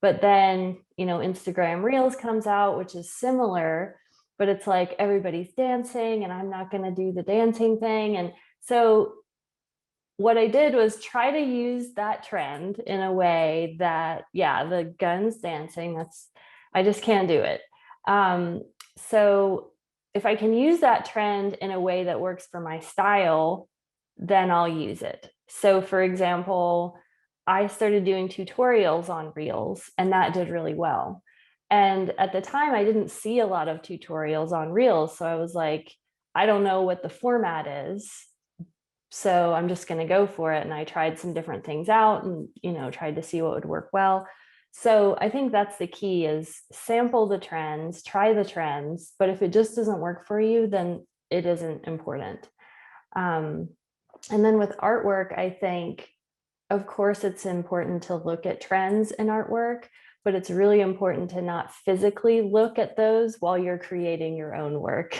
But then, Instagram Reels comes out, which is similar, but it's like everybody's dancing and I'm not going to do the dancing thing. And so what I did was try to use that trend in a way that, yeah, the guns dancing, I just can't do it. So if I can use that trend in a way that works for my style, then I'll use it. So for example, I started doing tutorials on Reels, and that did really well. And at the time, I didn't see a lot of tutorials on Reels. So I was like, I don't know what the format is, so I'm just going to go for it. And I tried some different things out and, tried to see what would work well. So I think that's the key, is sample the trends, try the trends, but if it just doesn't work for you, then it isn't important. And then with artwork, I think, of course, it's important to look at trends in artwork, but it's really important to not physically look at those while you're creating your own work.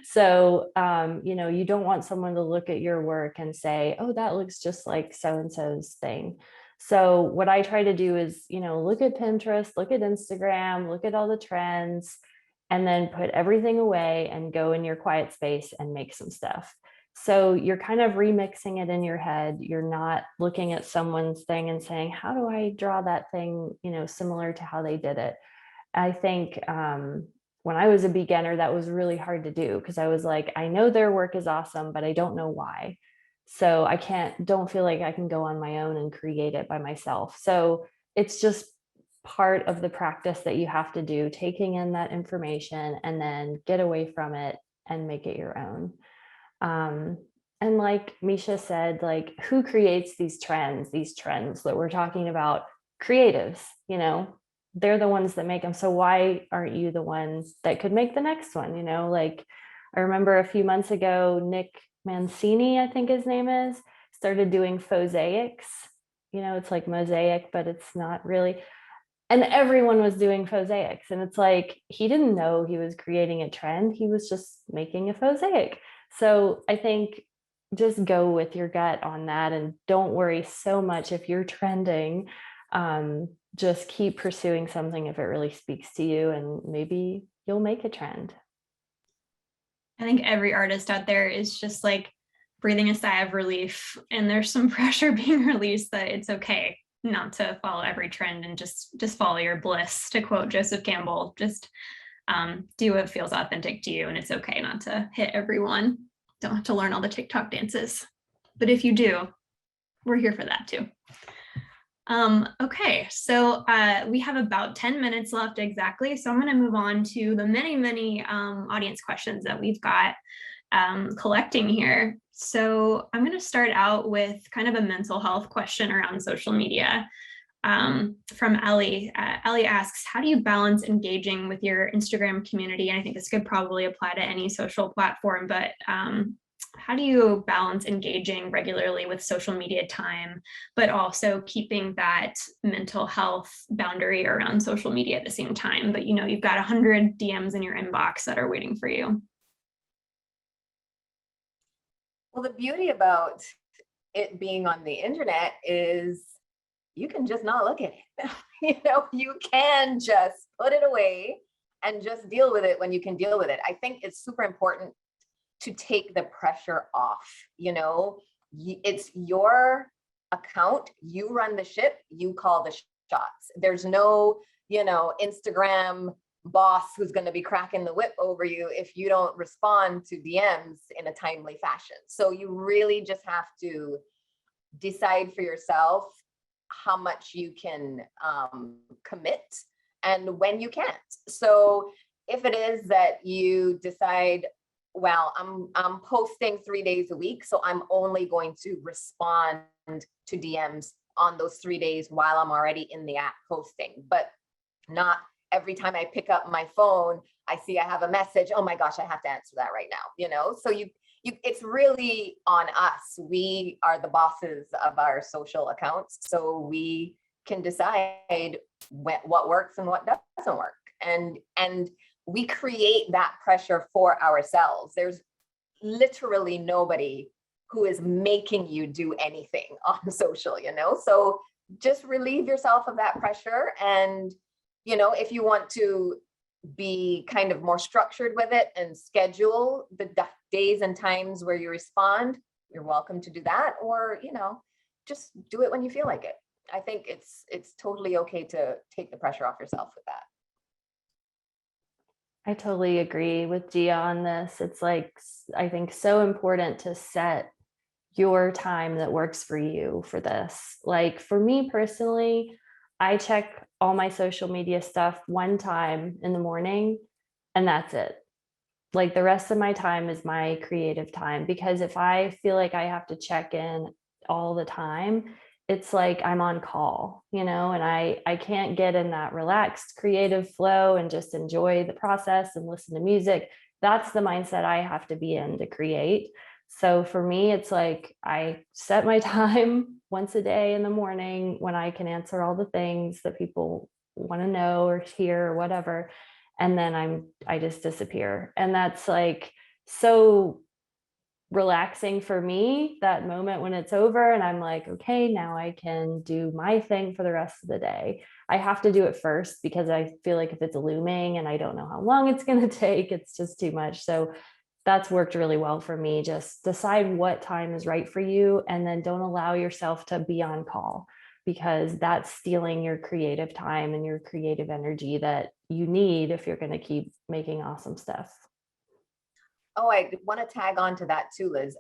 So, you don't want someone to look at your work and say, oh, that looks just like so-and-so's thing. So what I try to do is, look at Pinterest, look at Instagram, look at all the trends, and then put everything away and go in your quiet space and make some stuff. So you're kind of remixing it in your head. You're not looking at someone's thing and saying, how do I draw that thing, similar to how they did it? I think when I was a beginner, that was really hard to do, because I was like, I know their work is awesome, but I don't know why. So don't feel like I can go on my own and create it by myself. So it's just part of the practice that you have to do, taking in that information and then get away from it and make it your own. And like Misha said, like, who creates these trends that we're talking about? Creatives, you know, they're the ones that make them. So why aren't you the ones that could make the next one? You know, like I remember a few months ago, Nick Mancini, I think his name is, started doing mosaics. You know, it's like mosaic, but it's not really. And everyone was doing mosaics. And it's like, he didn't know he was creating a trend. He was just making a mosaic. So I think just go with your gut on that and don't worry so much if you're trending. Just keep pursuing something if it really speaks to you, and maybe you'll make a trend. I think every artist out there is just like breathing a sigh of relief, and there's some pressure being released that it's okay not to follow every trend and just follow your bliss, to quote Joseph Campbell. Just do what feels authentic to you, and it's okay not to hit everyone. Don't have to learn all the TikTok dances, but if you do, we're here for that too. Okay, so we have about 10 minutes left exactly. So I'm going to move on to the many audience questions that we've got collecting here. So I'm going to start out with kind of a mental health question around social media from Ellie. Ellie asks, how do you balance engaging with your Instagram community? And I think this could probably apply to any social platform, but how do you balance engaging regularly with social media time, but also keeping that mental health boundary around social media at the same time? But you know, you've got 100 DMs in your inbox that are waiting for you. Well, the beauty about it being on the internet is you can just not look at it. You know, you can just put it away and just deal with it when you can deal with it. I think it's super important to take the pressure off. You know, it's your account, you run the ship, you call the shots. There's no, you know, Instagram boss who's going to be cracking the whip over you if you don't respond to DMs in a timely fashion. So you really just have to decide for yourself how much you can commit and when you can't. So if it is that you decide, well, I'm posting 3 days a week, so I'm only going to respond to DMs on those 3 days while I'm already in the app posting, but not every time I pick up my phone, I see I have a message. Oh my gosh, I have to answer that right now. You know, so it's really on us. We are the bosses of our social accounts, so we can decide what works and what doesn't work. And we create that pressure for ourselves. There's literally nobody who is making you do anything on social, you know? So just relieve yourself of that pressure. And, you know, if you want to be kind of more structured with it and schedule the days and times where you respond, you're welcome to do that. Or, you know, just do it when you feel like it. I think it's totally okay to take the pressure off yourself with that. I totally agree with Gia on this. It's like, I think so important to set your time that works for you for this. Like for me personally, I check all my social media stuff one time in the morning and that's it. Like the rest of my time is my creative time, because if I feel like I have to check in all the time, it's like I'm on call, you know, and I can't get in that relaxed creative flow and just enjoy the process and listen to music. That's the mindset I have to be in to create. So for me, it's like I set my time once a day in the morning when I can answer all the things that people want to know or hear or whatever. And then I just disappear. And that's like so relaxing for me, that moment when it's over and I'm like, okay, now I can do my thing for the rest of the day. I have to do it first because I feel like if it's looming and I don't know how long it's going to take, it's just too much. So that's worked really well for me. Just decide what time is right for you and then don't allow yourself to be on call, because that's stealing your creative time and your creative energy that you need if you're going to keep making awesome stuff. Oh, I want to tag on to that too, Liz.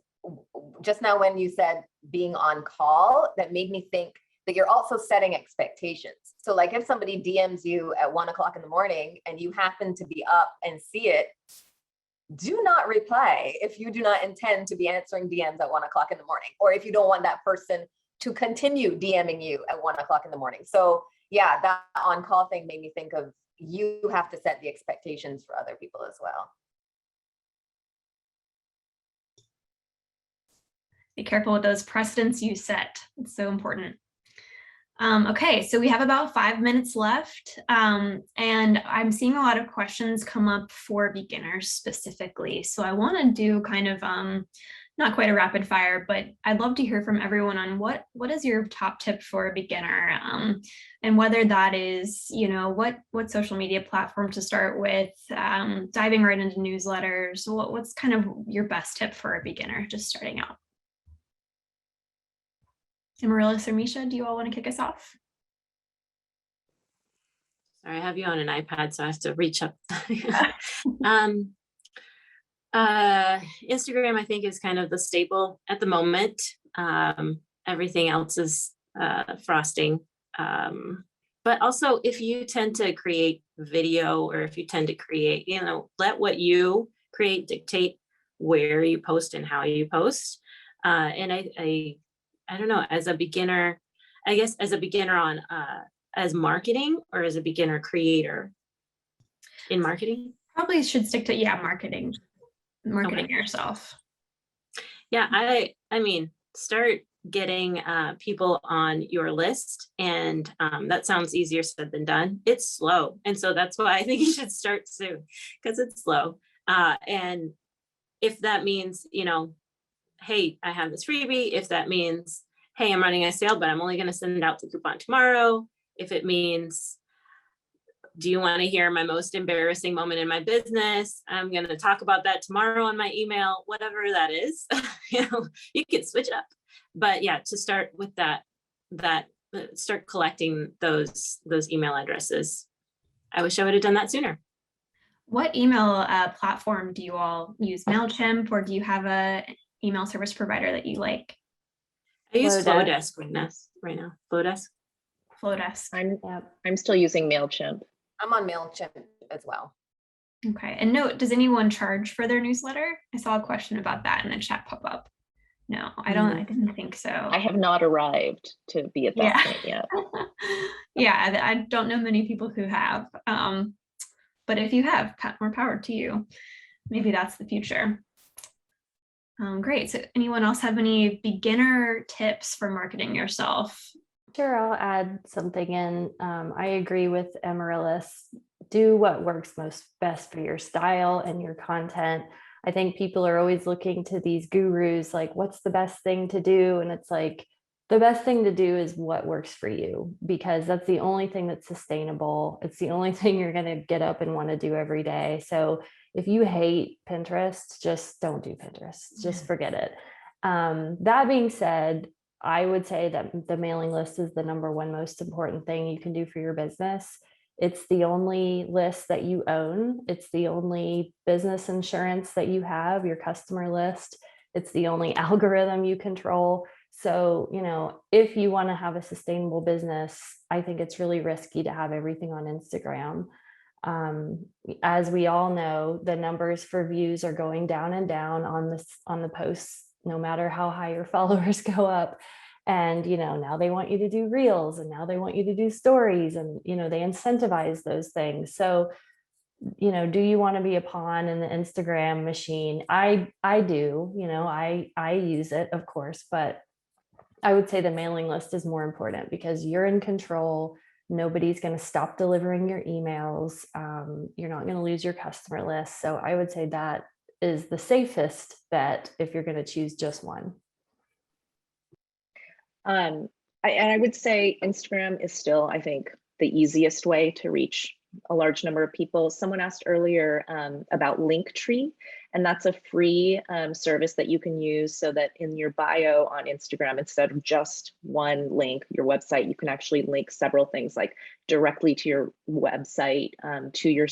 Just now when you said being on call, that made me think but you're also setting expectations. So like if somebody DMs you at 1 o'clock in the morning and you happen to be up and see it, do not reply if you do not intend to be answering DMs at 1 o'clock in the morning, or if you don't want that person to continue DMing you at 1 o'clock in the morning. So yeah, that on-call thing made me think of, you have to set the expectations for other people as well. Be careful with those precedents you set. It's so important. Okay, so we have about 5 minutes left, and I'm seeing a lot of questions come up for beginners specifically. So I want to do kind of not quite a rapid fire, but I'd love to hear from everyone on what is your top tip for a beginner, and whether that is, you know, what social media platform to start with, diving right into newsletters. What's kind of your best tip for a beginner just starting out? Amaryllis or Misha, do you all want to kick us off? Sorry, I have you on an iPad, so I have to reach up. Instagram, I think, is kind of the staple at the moment. Everything else is frosting. But also, if you tend to create video, or if you tend to create, you know, let what you create dictate where you post and how you post. And I don't know, as a beginner, I guess as a beginner on as marketing, or as a beginner creator in marketing? Probably should stick to, yeah, marketing Okay. yourself. Yeah, I mean, start getting people on your list, and that sounds easier said than done. It's slow, and so that's why I think you should start soon, because it's slow. And if that means, you know, hey, I have this freebie. If that means, hey, I'm running a sale, but I'm only going to send out the coupon tomorrow. If it means, do you want to hear my most embarrassing moment in my business? I'm going to talk about that tomorrow on my email, whatever that is. You know, you can switch it up. But yeah, to start with that start collecting those email addresses. I wish I would have done that sooner. What email platform do you all use? MailChimp, or do you have a email service provider that you like? I use Flowdesk right now. Flowdesk. I'm still using MailChimp. I'm on MailChimp as well. Okay. And note, does anyone charge for their newsletter? I saw a question about that in the chat pop up. No, I didn't think so. I have not arrived to be at that point yet. Yeah, I don't know many people who have. But if you have, more power to you. Maybe that's the future. Great. So anyone else have any beginner tips for marketing yourself? Sure, I'll add something in. I agree with Amaryllis. Do what works best for your style and your content. I think people are always looking to these gurus, like, what's the best thing to do? And it's like, the best thing to do is what works for you, because that's the only thing that's sustainable. It's the only thing you're going to get up and want to do every day. So if you hate Pinterest, just don't do Pinterest. Just forget it. That being said, I would say that the mailing list is the #1 most important thing you can do for your business. It's the only list that you own. It's the only business insurance that you have, your customer list. It's the only algorithm you control. So, you know, if you want to have a sustainable business, I think it's really risky to have everything on Instagram. As we all know, the numbers for views are going down and down on the posts, no matter how high your followers go up. And, you know, now they want you to do reels, and now they want you to do stories, and, you know, they incentivize those things. So, you know, do you want to be a pawn in the Instagram machine? I do, you know, I use it, of course, but I would say the mailing list is more important, because you're in control. Nobody's going to stop delivering your emails. You're not going to lose your customer list. So I would say that is the safest bet if you're going to choose just one. I would say Instagram is still, I think, the easiest way to reach a large number of people. Someone asked earlier about Linktree, and that's a free service that you can use, so that in your bio on Instagram, instead of just one link, your website, you can actually link several things, like directly to your website, to your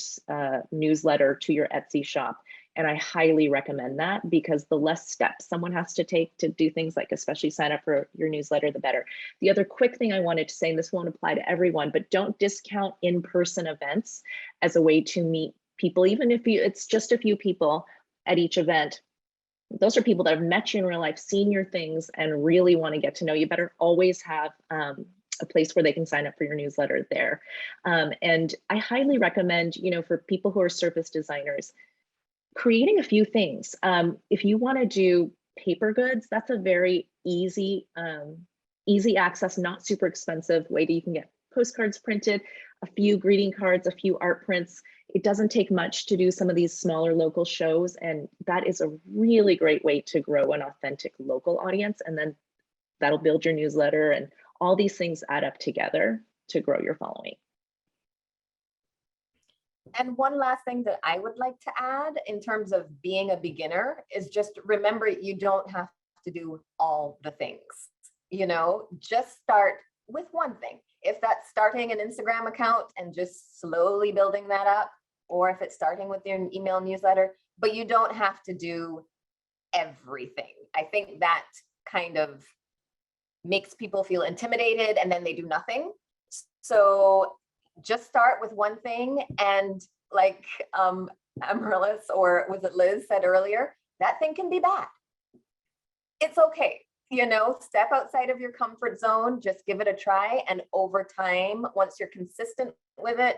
newsletter, to your Etsy shop. And I highly recommend that, because the less steps someone has to take to do things like especially sign up for your newsletter, the better. The other quick thing I wanted to say, and this won't apply to everyone, but don't discount in-person events as a way to meet people, even if it's just a few people at each event. Those are people that have met you in real life, seen your things, and really want to get to know you better. Always have a place where they can sign up for your newsletter there. And I highly recommend, for people who are surface designers, creating a few things. If you want to do paper goods, that's a very easy access, not super expensive way that you can get postcards printed, a few greeting cards, a few art prints. It doesn't take much to do some of these smaller local shows, and that is a really great way to grow an authentic local audience. And then that'll build your newsletter, and all these things add up together to grow your following. And one last thing that I would like to add in terms of being a beginner is just remember, you don't have to do all the things, just start with one thing. If that's starting an Instagram account and just slowly building that up, or if it's starting with your email newsletter, but you don't have to do everything. I think that kind of makes people feel intimidated and then they do nothing. So just start with one thing, and like Amaryllis, or was it Liz, said earlier, that thing can be bad. It's okay. Step outside of your comfort zone, just give it a try. And over time, once you're consistent with it,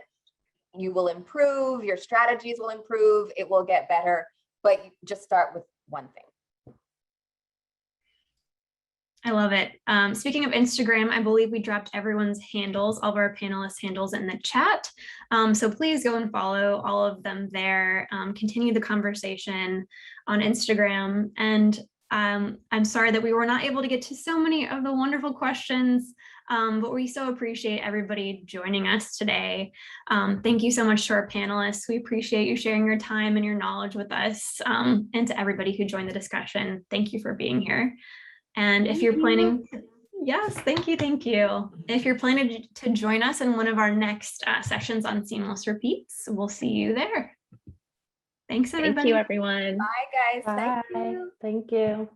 you will improve, your strategies will improve, it will get better, but you just start with one thing. I love it. Speaking of Instagram, I believe we dropped everyone's handles, all of our panelists' handles in the chat. So please go and follow all of them there. Continue the conversation on Instagram. And I'm sorry that we were not able to get to so many of the wonderful questions, but we so appreciate everybody joining us today. Thank you so much to our panelists. We appreciate you sharing your time and your knowledge with us, and to everybody who joined the discussion. Thank you for being here. And if you're planning, yes, thank you. If you're planning to join us in one of our next sessions on seamless repeats, we'll see you there. Thanks, everybody. Thank you, everyone. Bye, guys. Bye. Thank you. Thank you.